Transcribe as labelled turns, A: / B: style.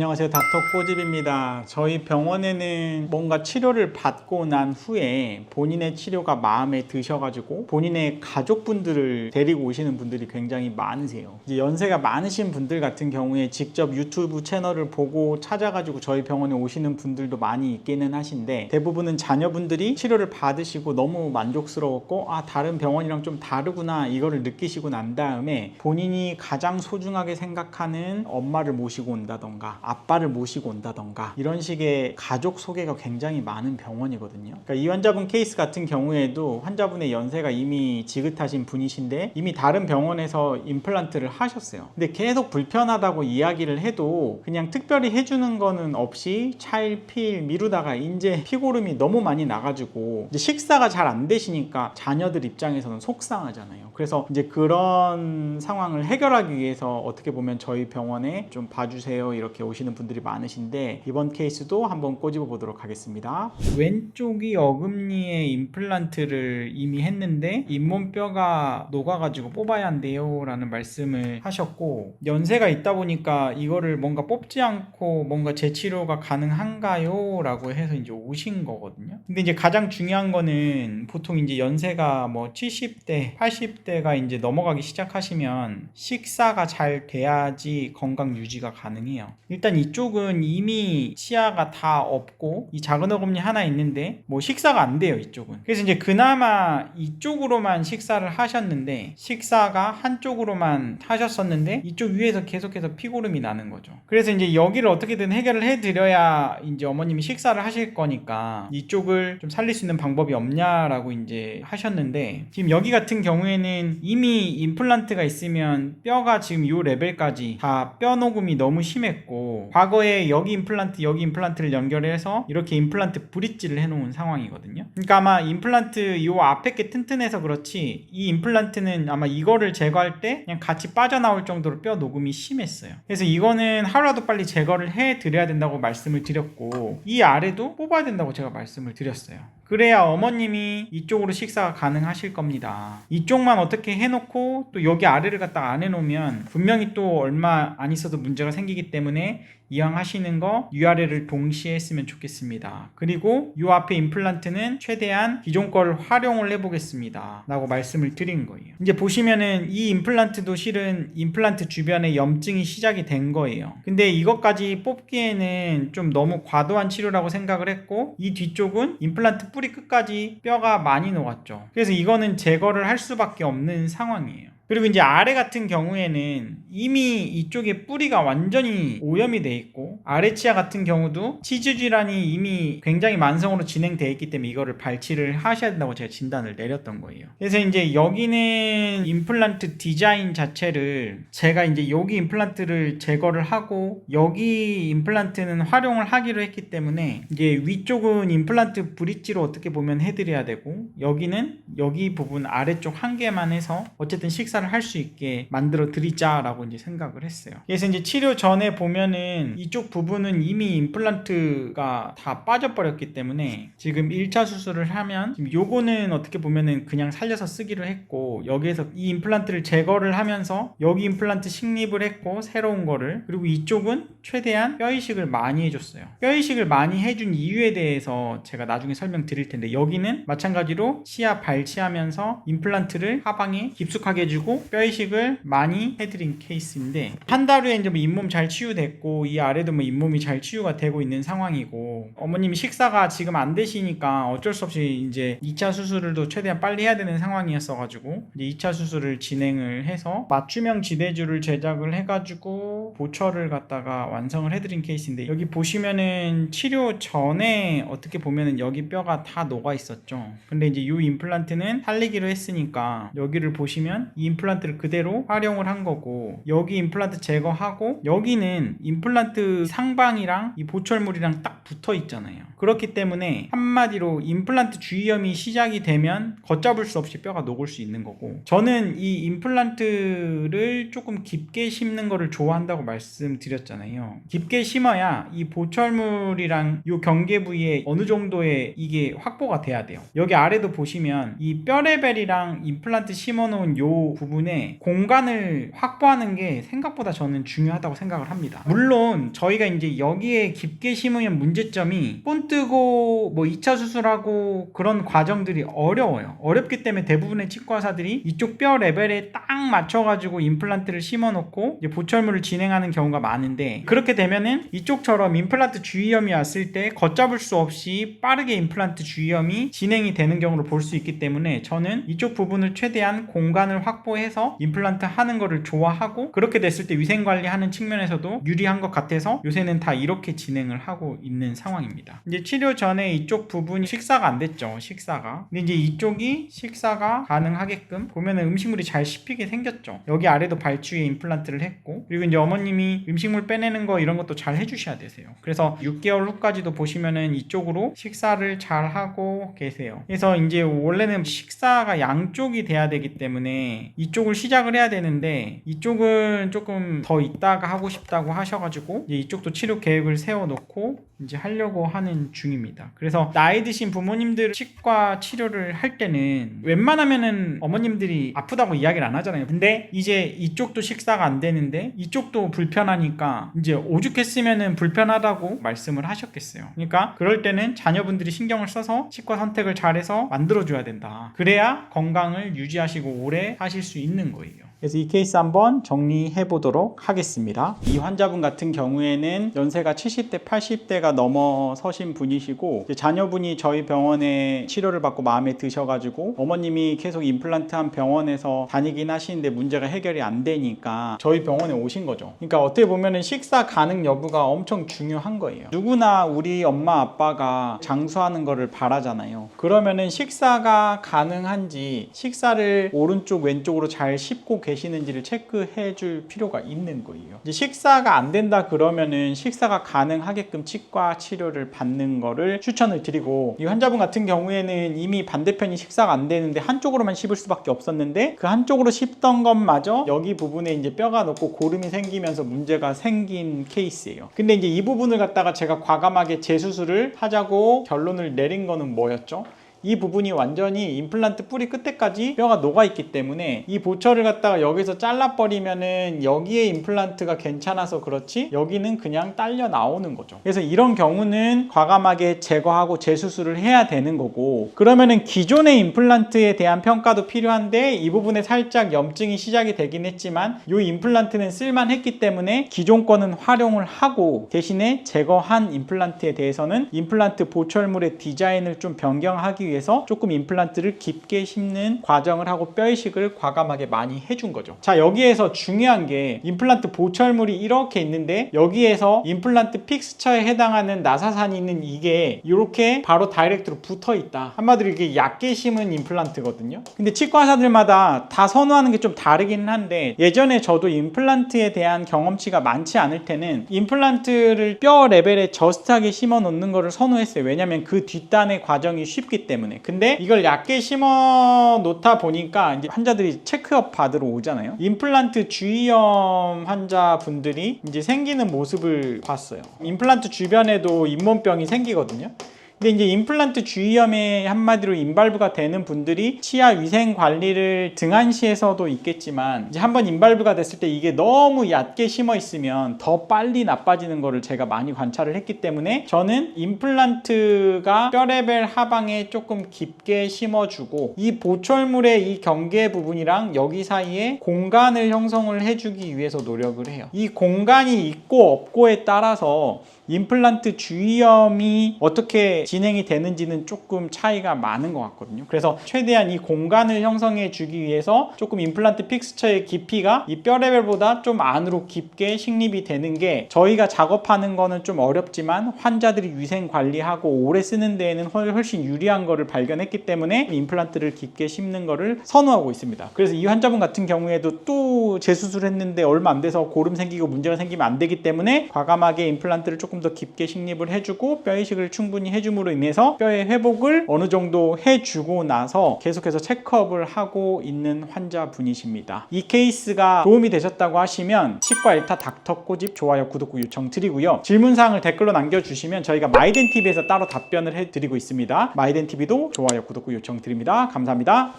A: 안녕하세요, 닥터 꼬집입니다. 저희 병원에는 뭔가 치료를 받고 난 후에 본인의 치료가 마음에 드셔가지고 본인의 가족분들을 데리고 오시는 분들이 굉장히 많으세요. 이제 연세가 많으신 분들 같은 경우에 직접 유튜브 채널을 보고 찾아가지고 저희 병원에 오시는 분들도 많이 있기는 하신데, 대부분은 자녀분들이 치료를 받으시고 너무 만족스러웠고 다른 병원이랑 좀 다르구나 이거를 느끼시고 난 다음에 본인이 가장 소중하게 생각하는 엄마를 모시고 온다던가 아빠를 모시고 온다던가 이런 식의 가족 소개가 굉장히 많은 병원이거든요. 그러니까 이 환자분 케이스 같은 경우에도 환자분의 연세가 이미 지긋하신 분이신데 이미 다른 병원에서 임플란트를 하셨어요. 근데 계속 불편하다고 이야기를 해도 그냥 특별히 해주는 거는 없이 차일피일 미루다가 이제 피고름이 너무 많이 나가지고 이제 식사가 잘 안 되시니까 자녀들 입장에서는 속상하잖아요. 그래서 이제 그런 상황을 해결하기 위해서 어떻게 보면 저희 병원에 좀 봐주세요 이렇게 오시는 분들이 많으신데, 이번 케이스도 한번 꼬집어 보도록 하겠습니다. 왼쪽이 어금니에 임플란트를 이미 했는데 잇몸뼈가 녹아가지고 뽑아야 한대요 라는 말씀을 하셨고, 연세가 있다 보니까 이거를 뭔가 뽑지 않고 뭔가 재치료가 가능한가요? 라고 해서 이제 오신 거거든요. 근데 이제 가장 중요한 거는 보통 이제 연세가 뭐 70대, 80대가 이제 넘어가기 시작하시면 식사가 잘 돼야지 건강 유지가 가능해요. 일단 이쪽은 이미 치아가 다 없고 이 작은 어금니 하나 있는데 뭐 식사가 안 돼요, 이쪽은. 그래서 이제 그나마 이쪽으로만 식사를 하셨는데, 식사가 한쪽으로만 하셨었는데 이쪽 위에서 계속해서 피고름이 나는 거죠. 그래서 이제 여기를 어떻게든 해결을 해드려야 이제 어머님이 식사를 하실 거니까 이쪽을 좀 살릴 수 있는 방법이 없냐라고 이제 하셨는데, 지금 여기 같은 경우에는 이미 임플란트가 있으면 뼈가 지금 요 레벨까지 다 뼈 녹음이 너무 심했고, 과거에 여기 임플란트를 연결해서 이렇게 임플란트 브릿지를 해놓은 상황이거든요. 그러니까 아마 임플란트 요 앞에 게 튼튼해서 그렇지 이 임플란트는 아마 이거를 제거할 때 그냥 같이 빠져나올 정도로 뼈 녹음이 심했어요. 그래서 이거는 하루라도 빨리 제거를 해드려야 된다고 말씀을 드렸고, 이 아래도 뽑아야 된다고 제가 말씀을 드렸어요. 그래야 어머님이 이쪽으로 식사가 가능하실 겁니다. 이쪽만 어떻게 해놓고 또 여기 아래를 갖다 안 해놓으면 분명히 또 얼마 안 있어도 문제가 생기기 때문에 이왕 하시는 거 위아래를 동시에 했으면 좋겠습니다. 그리고 이 앞에 임플란트는 최대한 기존 거를 활용을 해보겠습니다 라고 말씀을 드린 거예요. 이제 보시면은 이 임플란트도 실은 임플란트 주변에 염증이 시작이 된 거예요. 근데 이것까지 뽑기에는 좀 너무 과도한 치료라고 생각을 했고, 이 뒤쪽은 임플란트 뿌리 끝까지 뼈가 많이 녹았죠. 그래서 이거는 제거를 할 수밖에 없는 상황이에요. 그리고 이제 아래 같은 경우에는 이미 이쪽에 뿌리가 완전히 오염이 돼 있고, 아래 치아 같은 경우도 치주 질환이 이미 굉장히 만성으로 진행돼 있기 때문에 이거를 발치를 하셔야 된다고 제가 진단을 내렸던 거예요. 그래서 이제 여기는 임플란트 디자인 자체를 제가 이제 여기 임플란트를 제거를 하고 여기 임플란트는 활용을 하기로 했기 때문에 이제 위쪽은 임플란트 브릿지로 어떻게 보면 해드려야 되고, 여기는 여기 부분 아래쪽 한 개만 해서 어쨌든 식사를 할 수 있게 만들어 드리자라고 이제 생각을 했어요. 그래서 이제 치료 전에 보면은 이쪽 부분은 이미 임플란트가 다 빠져버렸기 때문에 지금 1차 수술을 하면 지금 요거는 어떻게 보면은 그냥 살려서 쓰기로 했고, 여기에서 이 임플란트를 제거를 하면서 여기 임플란트 식립을 했고 새로운 거를, 그리고 이쪽은 최대한 뼈 이식을 많이 해줬어요. 뼈 이식을 많이 해준 이유에 대해서 제가 나중에 설명드릴 텐데, 여기는 마찬가지로 치아 발치하면서 임플란트를 하방에 깊숙하게 해주고 뼈 이식을 많이 해드린 케이스인데, 한 달 후에 이제 뭐 잇몸 잘 치유됐고 이 아래도 뭐 잇몸이 잘 치유가 되고 있는 상황이고, 어머님이 식사가 지금 안 되시니까 어쩔 수 없이 이제 2차 수술을 또 최대한 빨리 해야 되는 상황이었어가지고 이제 2차 수술을 진행을 해서 맞춤형 지대주를 제작을 해가지고 보철을 갖다가 완성을 해드린 케이스인데, 여기 보시면은 치료 전에 어떻게 보면은 여기 뼈가 다 녹아 있었죠. 근데 이제 이 임플란트는 살리기로 했으니까 여기를 보시면 이 임플란트를 그대로 활용을 한 거고, 여기 임플란트 제거하고 여기는 임플란트 상방이랑 이 보철물이랑 딱 붙어 있잖아요. 그렇기 때문에 한마디로 임플란트 주위염이 시작이 되면 걷잡을 수 없이 뼈가 녹을 수 있는 거고, 저는 이 임플란트를 조금 깊게 심는 거를 좋아한다고 말씀드렸잖아요. 깊게 심어야 이 보철물이랑 이 경계 부위에 어느 정도의 이게 확보가 돼야 돼요. 여기 아래도 보시면 이 뼈 레벨이랑 임플란트 심어놓은 요 부분에 공간을 확보하는 게 생각보다 저는 중요하다고 생각을 합니다. 물론 저희가 이제 여기에 깊게 심으면 문제점이 본 뜨고 뭐 2차 수술하고 그런 과정들이 어려워요. 어렵기 때문에 대부분의 치과의사들이 이쪽 뼈 레벨에 딱 맞춰가지고 임플란트를 심어놓고 이제 보철물을 진행하는 경우가 많은데, 그렇게 되면은 이쪽처럼 임플란트 주위염이 왔을 때 걷잡을 수 없이 빠르게 임플란트 주위염이 진행이 되는 경우를 볼 수 있기 때문에 저는 이쪽 부분을 최대한 공간을 확보해서 임플란트 하는 거를 좋아하고, 그렇게 됐을 때 위생관리하는 측면에서도 유리한 것 같아서 요새는 다 이렇게 진행을 하고 있는 상황입니다. 이제 치료 전에 이쪽 부분이 식사가 안 됐죠. 식사가. 근데 이제 이쪽이 식사가 가능하게끔 보면은 음식물이 잘 씹히게 생겼죠. 여기 아래도 발주위에 임플란트를 했고, 그리고 이제 어머님이 음식물 빼내는 거 이런 것도 잘 해주셔야 되세요. 그래서 6개월 후까지도 보시면은 이쪽으로 식사를 잘 하고 계세요. 그래서 이제 원래는 식사가 양쪽이 돼야 되기 때문에 이쪽을 시작을 해야 되는데, 이쪽은 조금 더 있다가 하고 싶다고 하셔가지고 이제 이쪽도 치료 계획을 세워놓고 이제 하려고 하는 중입니다. 그래서 나이 드신 부모님들 치과 치료를 할 때는 웬만하면은 어머님들이 아프다고 이야기를 안 하잖아요. 근데 이제 이쪽도 식사가 안 되는데 이쪽도 불편하니까 이제 오죽했으면은 불편하다고 말씀을 하셨겠어요. 그러니까 그럴 때는 자녀분들이 신경을 써서 치과 선택을 잘해서 만들어줘야 된다. 그래야 건강을 유지하시고 오래 하실 수 있는 거예요. 그래서 이 케이스 한번 정리해 보도록 하겠습니다. 이 환자분 같은 경우에는 연세가 70대, 80대가 넘어서신 분이시고, 자녀분이 저희 병원에 치료를 받고 마음에 드셔가지고 어머님이 계속 임플란트 한 병원에서 다니긴 하시는데 문제가 해결이 안 되니까 저희 병원에 오신 거죠. 그러니까 어떻게 보면은 식사 가능 여부가 엄청 중요한 거예요. 누구나 우리 엄마 아빠가 장수하는 거를 바라잖아요. 그러면은 식사가 가능한지, 식사를 오른쪽 왼쪽으로 잘 씹고 계시는지를 체크해 줄 필요가 있는 거예요. 이제 식사가 안 된다 그러면은 식사가 가능하게끔 치과 치료를 받는 거를 추천을 드리고, 이 환자분 같은 경우에는 이미 반대편이 식사가 안 되는데 한쪽으로만 씹을 수밖에 없었는데 그 한쪽으로 씹던 것마저 여기 부분에 이제 뼈가 녹고 고름이 생기면서 문제가 생긴 케이스예요. 근데 이제 이 부분을 갖다가 제가 과감하게 재수술을 하자고 결론을 내린 거는 뭐였죠? 이 부분이 완전히 임플란트 뿌리 끝에까지 뼈가 녹아있기 때문에 이 보철을 갖다가 여기서 잘라버리면은 여기에 임플란트가 괜찮아서 그렇지 여기는 그냥 딸려 나오는 거죠. 그래서 이런 경우는 과감하게 제거하고 재수술을 해야 되는 거고, 그러면은 기존의 임플란트에 대한 평가도 필요한데 이 부분에 살짝 염증이 시작이 되긴 했지만 이 임플란트는 쓸만했기 때문에 기존 거는 활용을 하고, 대신에 제거한 임플란트에 대해서는 임플란트 보철물의 디자인을 좀 변경하기 위해서 조금 임플란트를 깊게 심는 과정을 하고 뼈 이식을 과감하게 많이 해준 거죠. 자, 여기에서 중요한 게 임플란트 보철물이 이렇게 있는데 여기에서 임플란트 픽스처에 해당하는 나사산이 있는 이게 이렇게 바로 다이렉트로 붙어 있다. 한마디로 이게 얕게 심은 임플란트거든요. 근데 치과의사들마다 다 선호하는 게 좀 다르긴 한데, 예전에 저도 임플란트에 대한 경험치가 많지 않을 때는 임플란트를 뼈 레벨에 저스트하게 심어 놓는 거를 선호했어요. 왜냐면 그 뒷단의 과정이 쉽기 때문에. 근데 이걸 얕게 심어 놓다 보니까 이제 환자들이 체크업 받으러 오잖아요. 임플란트 주위염 환자분들이 이제 생기는 모습을 봤어요. 임플란트 주변에도 잇몸병이 생기거든요. 근데 이제 임플란트 주위염에 한마디로 인발부가 되는 분들이 치아 위생 관리를 등한시에서도 있겠지만, 이제 한번 인발부가 됐을 때 이게 너무 얕게 심어 있으면 더 빨리 나빠지는 거를 제가 많이 관찰을 했기 때문에 저는 임플란트가 뼈 레벨 하방에 조금 깊게 심어주고 이 보철물의 이 경계 부분이랑 여기 사이에 공간을 형성을 해주기 위해서 노력을 해요. 이 공간이 있고 없고에 따라서 임플란트 주위염이 어떻게 진행이 되는지는 조금 차이가 많은 것 같거든요. 그래서 최대한 이 공간을 형성해 주기 위해서 조금 임플란트 픽스처의 깊이가 이 뼈 레벨보다 좀 안으로 깊게 식립이 되는 게, 저희가 작업하는 거는 좀 어렵지만 환자들이 위생 관리하고 오래 쓰는 데에는 훨씬 유리한 거를 발견했기 때문에 임플란트를 깊게 심는 거를 선호하고 있습니다. 그래서 이 환자분 같은 경우에도 또 재수술했는데 얼마 안 돼서 고름 생기고 문제가 생기면 안 되기 때문에 과감하게 임플란트를 조금 더 깊게 식립을 해주고 뼈 이식을 충분히 해줌으로 인해서 뼈의 회복을 어느 정도 해주고 나서 계속해서 체크업을 하고 있는 환자분이십니다. 이 케이스가 도움이 되셨다고 하시면 치과 일타 닥터 꼬집 좋아요 구독 요청 드리고요. 질문사항을 댓글로 남겨주시면 저희가 마이덴TV에서 따로 답변을 해드리고 있습니다. 마이덴TV도 좋아요 구독 요청 드립니다. 감사합니다.